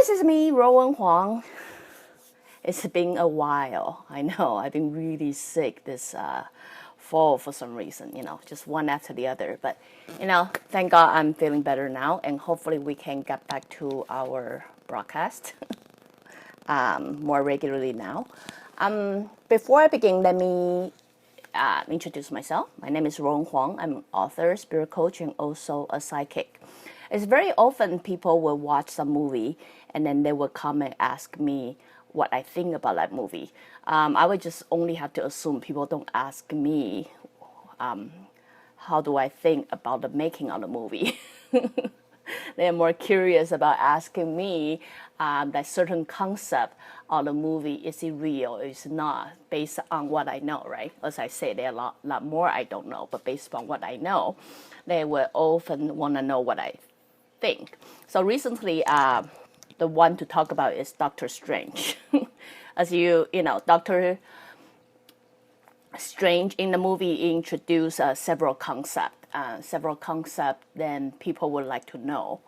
this is me, Ruowen Huang. It's been a while. I know I've been really sick this fall for some reason, just one after the other. But, thank God I'm feeling better now, and hopefully we can get back to our broadcast more regularly now. Before I begin, let me introduce myself. My name is Ruowen Huang. I'm an author, spirit coach, and also a psychic. It's very often people will watch some movie and then they will come and ask me what I think about that movie. I would just only have to assume people don't ask me how do I think about the making of the movie. They're more curious about asking me that certain concept of the movie, is it real or is it not, based on what I know, right? As I say, there are a lot more I don't know, but based on what I know, they will often want to know what I think. So recently, the one to talk about is Doctor Strange. As you know, Doctor Strange in the movie introduced several concepts. Then people would like to know,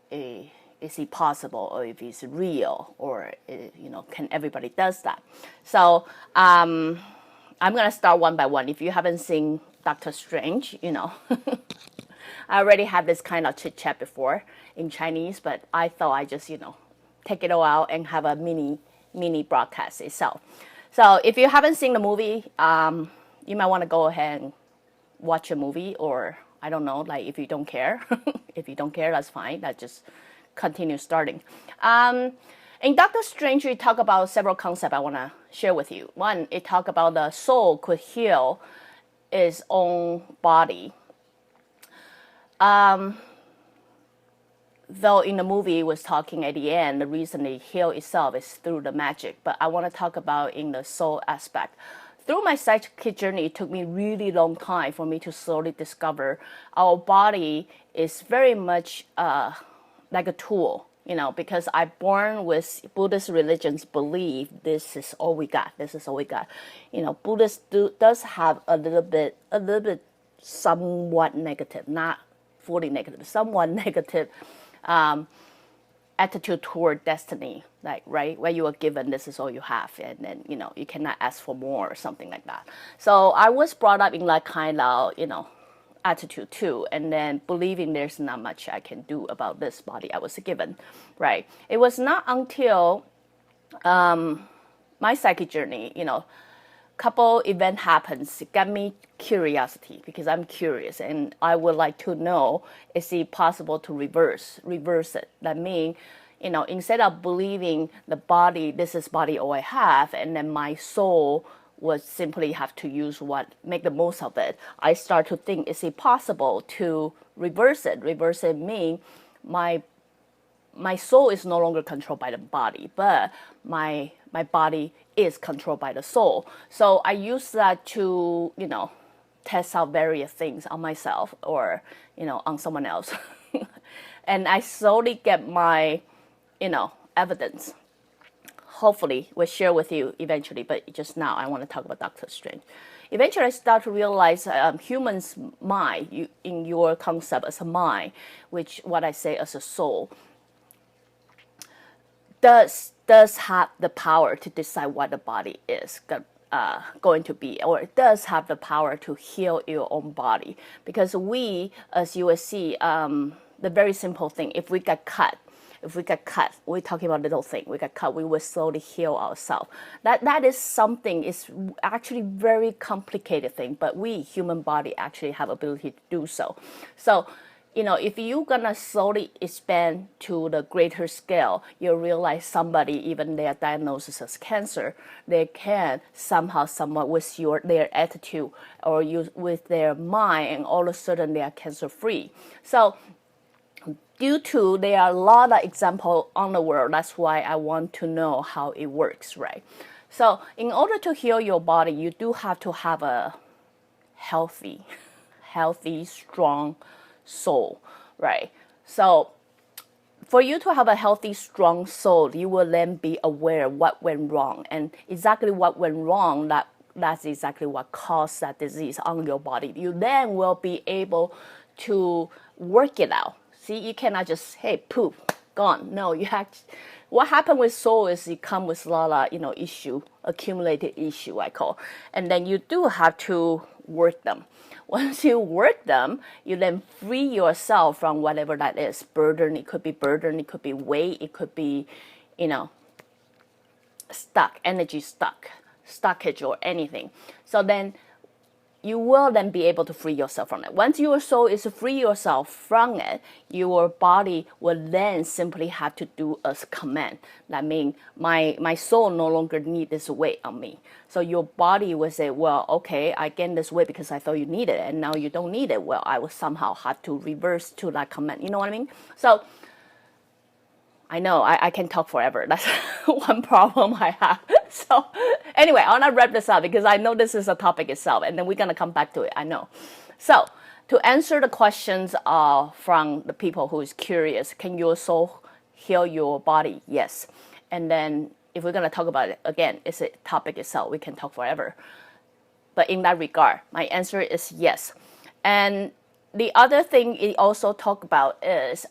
is it possible, or if it's real, or can everybody does that? So I'm gonna start one by one. If you haven't seen Doctor Strange, I already had this kind of chit chat before in Chinese, but I thought I just take it all out and have a mini broadcast itself. So if you haven't seen the movie, you might want to go ahead and watch a movie, or I don't know, like if you don't care. If you don't care, that's fine. That just continue starting. In Doctor Strange, we talk about several concepts I want to share with you. One, it talk about the soul could heal its own body. Though in the movie it was talking at the end, the reason it healed itself is through the magic. But I want to talk about in the soul aspect. Through my psychic journey, it took me really long time for me to slowly discover our body is very much like a tool, because I'm born with Buddhist religions believe this is all we got. This is all we got. Buddhists does have a little bit somewhat negative, not fully negative, somewhat negative attitude toward destiny, like, right, where you are given, this is all you have, and then you cannot ask for more or something like that. So I was brought up in that kind of attitude too, and then believing there's not much I can do about this body I was given, right? It was not until my psychic journey, couple event happens, it got me curiosity, because I'm curious and I would like to know, is it possible to reverse it? That means, instead of believing the body, this is body all I have, and then my soul would simply have to make the most of it, I start to think, is it possible to reverse it? Reverse it means my soul is no longer controlled by the body, but my body is controlled by the soul. So I use that to, test out various things on myself or, on someone else. And I slowly get my, evidence. Hopefully we'll share with you eventually, but just now I want to talk about Doctor Strange. Eventually I start to realize humans' mind, in your concept as a mind, which what I say as a soul, does have the power to decide what the body is going to be, or it does have the power to heal your own body. Because we, as you will see, the very simple thing, if we get cut, we're talking about little thing, we get cut, we will slowly heal ourselves. That is something, is actually very complicated thing, but we, human body, actually have ability to do so. So, if you're gonna slowly expand to the greater scale, you'll realize somebody, even their diagnosis as cancer, they can somehow, somewhat with their attitude or with their mind, and all of a sudden they are cancer free. So due to there are a lot of examples on the world, that's why I want to know how it works, right? So in order to heal your body, you do have to have a healthy, strong soul, right? So for you to have a healthy, strong soul, you will then be aware what went wrong, and exactly what went wrong, that's exactly what caused that disease on your body. You then will be able to work it out. See, you cannot just, hey, poof, gone. No, what happened with soul is it come with a lot of, issue, accumulated issue, I call. And then you do have to work them. Once you work them, you then free yourself from whatever that is. Burden, it could be weight, it could be, stuck, energy stockage or anything. So then you will then be able to free yourself from it. Once your soul is to free yourself from it, your body will then simply have to do a command. That means my soul no longer need this weight on me. So your body will say, well, okay, I gained this weight because I thought you needed it, and now you don't need it. Well, I will somehow have to reverse to that command. You know what I mean? So I know I can talk forever. That's one problem I have. So anyway, I want to wrap this up because I know this is a topic itself, and then we're going to come back to it. I know. So to answer the questions from the people who is curious, can your soul heal your body? Yes. And then if we're going to talk about it, again, it's a topic itself. We can talk forever. But in that regard, my answer is yes. And the other thing it also talk about is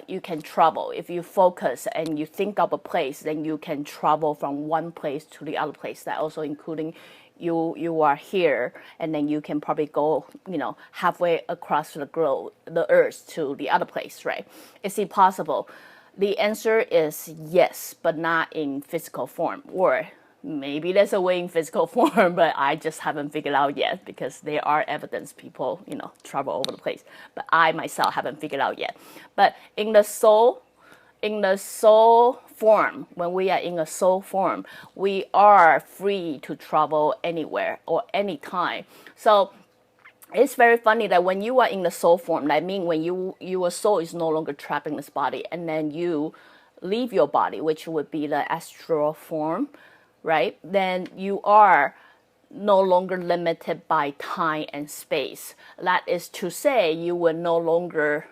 you can travel. If you focus and you think of a place, then you can travel from one place to the other place. That also including you are here, and then you can probably go, halfway across the globe, the earth to the other place, right? Is it possible? The answer is yes, but not in physical form. Or maybe there's a way in physical form, but I just haven't figured out yet because there are evidence people, travel over the place. But I myself haven't figured out yet. But in the soul form, when we are in a soul form, we are free to travel anywhere or anytime. So it's very funny that when you are in the soul form, that means when your soul is no longer trapped in this body, and then you leave your body, which would be the astral form, right? Then you are no longer limited by time and space. That is to say, you will no longer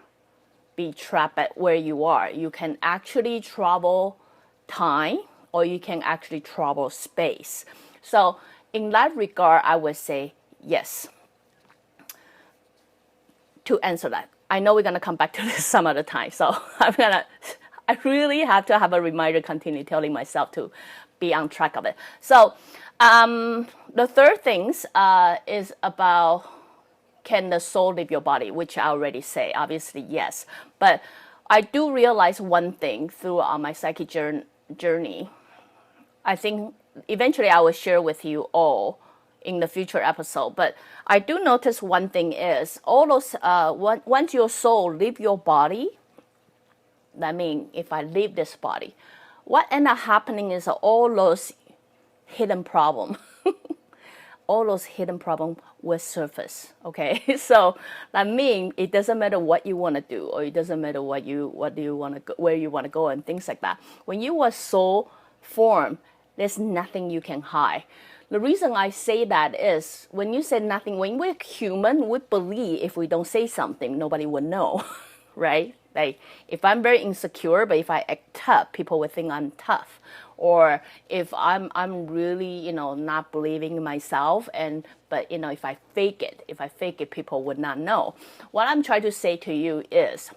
be trapped at where you are. You can actually travel time, or you can actually travel space. So in that regard, I would say yes. To answer that, I know we're going to come back to this some other time. So I really have to have a reminder, continue telling myself to be on track of it. So the third thing is about, can the soul leave your body, which I already say, obviously yes. But I do realize one thing through my psychic journey. I think eventually I will share with you all in the future episode. But I do notice one thing is, all those once your soul leave your body, that means if I leave this body, what end up happening is all those hidden problems, all those hidden problems will surface. Okay, so that means it doesn't matter what you want to do, or it doesn't matter what you want to go, where you want to go, and things like that. When you are soul form, there's nothing you can hide. The reason I say that is, when you say nothing, when we're human, we believe if we don't say something, nobody would know, right? Like, if I'm very insecure, but if I act tough, people will think I'm tough. Or if I'm really, not believing in myself, but if I fake it, people would not know. What I'm trying to say to you is,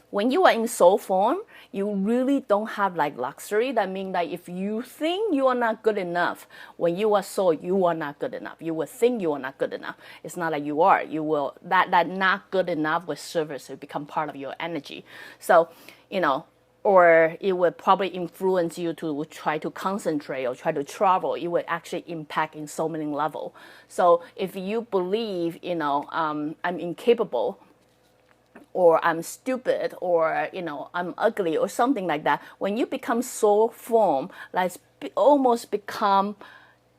when you are in soul form, you really don't have like luxury. That means that if you think you are not good enough, when you are soul, you are not good enough. You will think you are not good enough. It's not like you are. You will, that not good enough will service, will become part of your energy. So, or it would probably influence you to try to concentrate or try to travel. It would actually impact in so many levels. So if you believe, I'm incapable, or I'm stupid, or I'm ugly, or something like that, when you become soul form, like almost become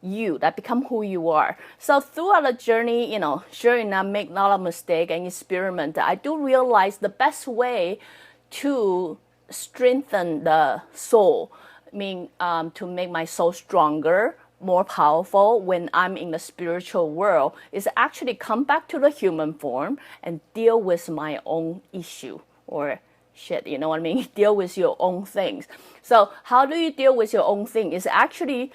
you, that become who you are. So throughout the journey, sure enough, make a lot of mistakes and experiment. I do realize the best way to strengthen the soul, to make my soul stronger, more powerful when I'm in the spiritual world, is actually come back to the human form and deal with my own issue or shit, you know what I mean? Deal with your own things. So how do you deal with your own thing? It's actually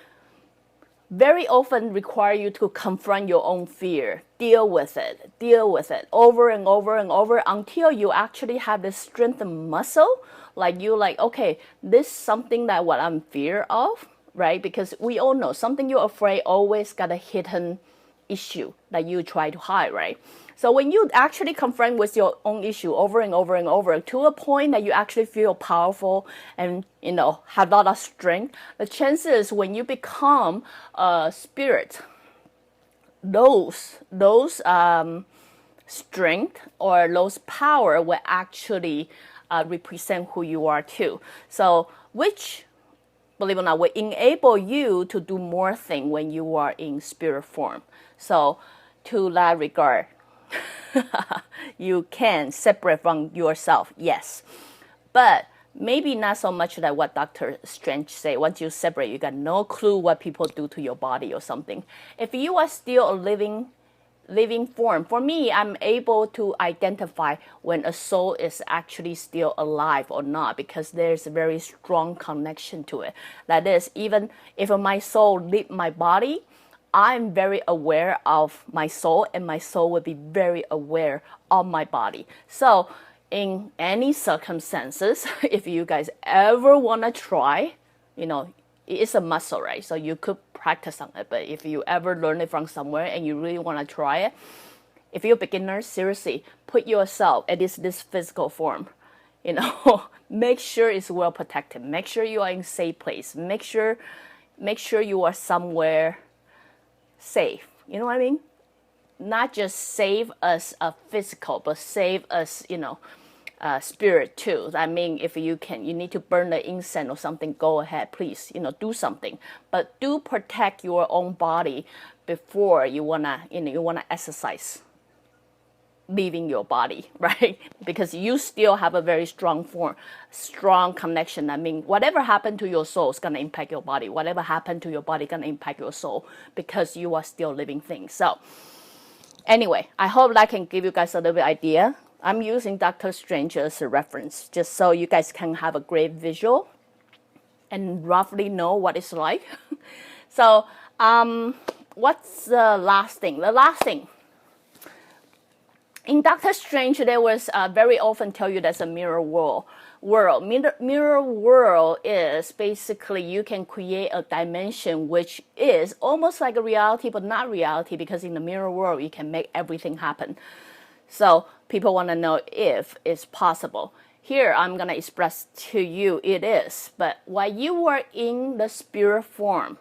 very often require you to confront your own fear, deal with it over and over and over until you actually have this strengthened muscle Like you like, okay, this is something that what I'm fear of, right? Because we all know something you're afraid always got a hidden issue that you try to hide, right? So when you actually confront with your own issue over and over and over to a point that you actually feel powerful and, you know, have a lot of strength, the chances when you become a spirit, those strength or those power will actually represent who you are too. So which, believe it or not, will enable you to do more things when you are in spirit form. So to that regard, you can separate from yourself, yes. But maybe not so much like what Dr. Strange say. Once you separate, you got no clue what people do to your body or something. If you are still a living form, for me, I'm able to identify when a soul is actually still alive or not, because there's a very strong connection to it. That is, even if my soul leave my body, I'm very aware of my soul, and my soul will be very aware of my body. So in any circumstances, if you guys ever want to try, you know, it's a muscle, right? So you could practice on it. But if you ever learn it from somewhere and you really want to try it, if you're a beginner, seriously, put yourself at this physical form. You know, make sure it's well protected. Make sure you are in a safe place. Make sure you are somewhere safe. You know what I mean? Not just save us physical, but save us, you know, spirit too. I mean, if you can, you need to burn the incense or something, go ahead, please, you know, do something. But do protect your own body before you wanna exercise leaving your body, right? Because you still have a very strong connection. I mean, whatever happened to your soul is gonna impact your body. Whatever happened to your body gonna impact your soul, because you are still living things. So anyway, I hope that can give you guys a little bit idea. I'm using Dr. Strange as a reference, just so you guys can have a great visual and roughly know what it's like. So what's the last thing? The last thing, in Dr. Strange, there was very often tell you there's a mirror world. Mirror world is basically you can create a dimension which is almost like a reality, but not reality, because in the mirror world, you can make everything happen. So people want to know if it's possible. Here, I'm going to express to you it is. But while you are in the spirit form,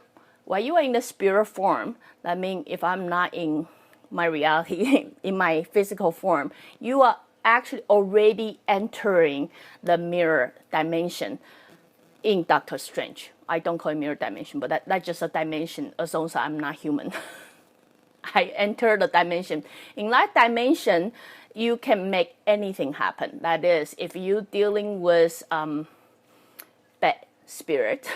that means if I'm not in my reality, in my physical form, you are actually already entering the mirror dimension in Dr. Strange. I don't call it mirror dimension, but that's just a dimension as long as I'm not human. I enter the dimension. In that dimension, you can make anything happen. That is, if you're dealing with bad spirit,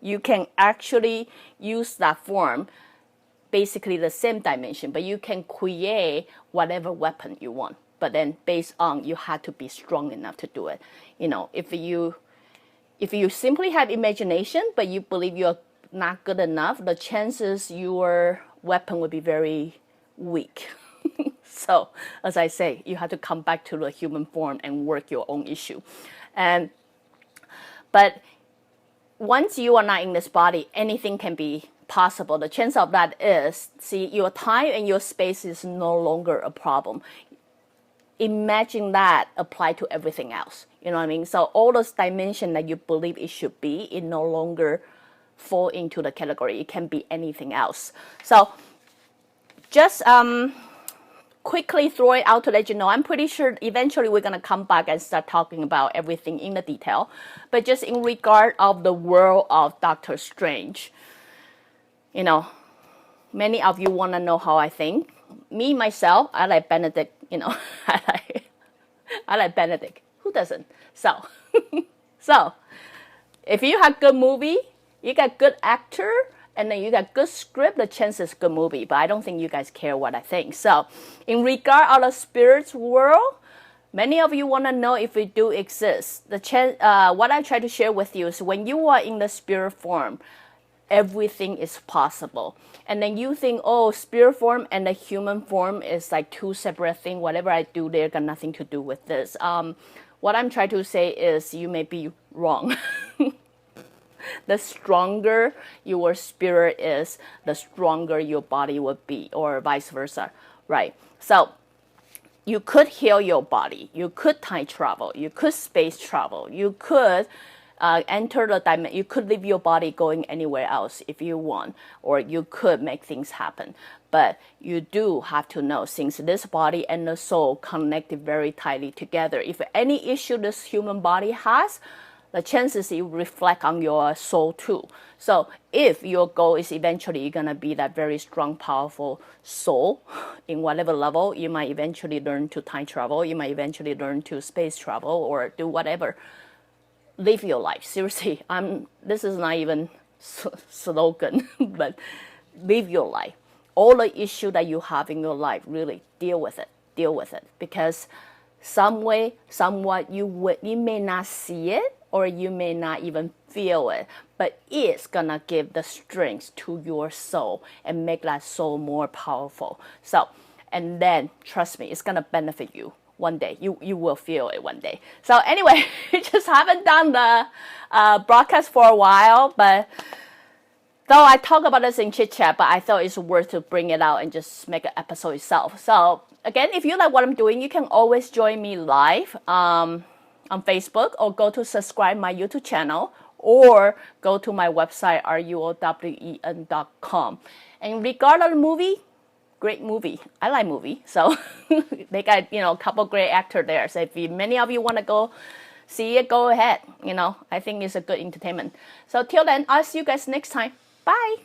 you can actually use that form, basically the same dimension, but you can create whatever weapon you want. But then based on, you have to be strong enough to do it. You know, if you simply have imagination, but you believe you're not good enough, the chances your weapon will be very weak. So, as I say, you have to come back to the human form and work your own issue. But once you are not in this body, anything can be possible. The chance of that is, see, your time and your space is no longer a problem. Imagine that apply to everything else. You know what I mean? So all those dimensions that you believe it should be, it no longer fall into the category. It can be anything else. So just quickly throw it out to let you know. I'm pretty sure eventually we're going to come back and start talking about everything in the detail. But just in regard of the world of Dr. Strange, you know, many of you want to know how I think. Me, myself, I like Benedict, you know, I like Benedict. Who doesn't? So, if you have good movie, you got good actor, and then you got good script, the chance is good movie. But I don't think you guys care what I think. So, in regard of the spirits world, many of you want to know if it do exist. The chance, what I try to share with you is when you are in the spirit form, everything is possible. And then you think, oh, spirit form and the human form is like two separate things. Whatever I do there got nothing to do with this. what I'm trying to say is you may be wrong. The stronger your spirit is, the stronger your body will be, or vice versa, right? So you could heal your body, you could time travel, you could space travel, you could enter the dimension, you could leave your body going anywhere else if you want, or you could make things happen. But you do have to know, since this body and the soul connected very tightly together, if any issue this human body has, the chances it reflect on your soul too. So if your goal is eventually you're going to be that very strong, powerful soul in whatever level, you might eventually learn to time travel, you might eventually learn to space travel, or do whatever. Live your life. Seriously, this is not even slogan, but live your life. All the issue that you have in your life, really deal with it. Deal with it, because some way, somewhat, you may not see it, or you may not even feel it, but it's gonna give the strength to your soul and make that soul more powerful. So, and then trust me, it's gonna benefit you one day. You will feel it one day. So anyway, just haven't done the broadcast for a while, but though I talk about this in chit chat, but I thought it's worth to bring it out and just make an episode itself. So again, if you like what I'm doing, you can always join me live on Facebook, or go to subscribe my YouTube channel, or go to my website, ruowen.com. And regarding the movie, great movie. I like movie. So they got, a couple great actors there. So if many of you want to go see it, go ahead. I think it's a good entertainment. So till then, I'll see you guys next time. Bye.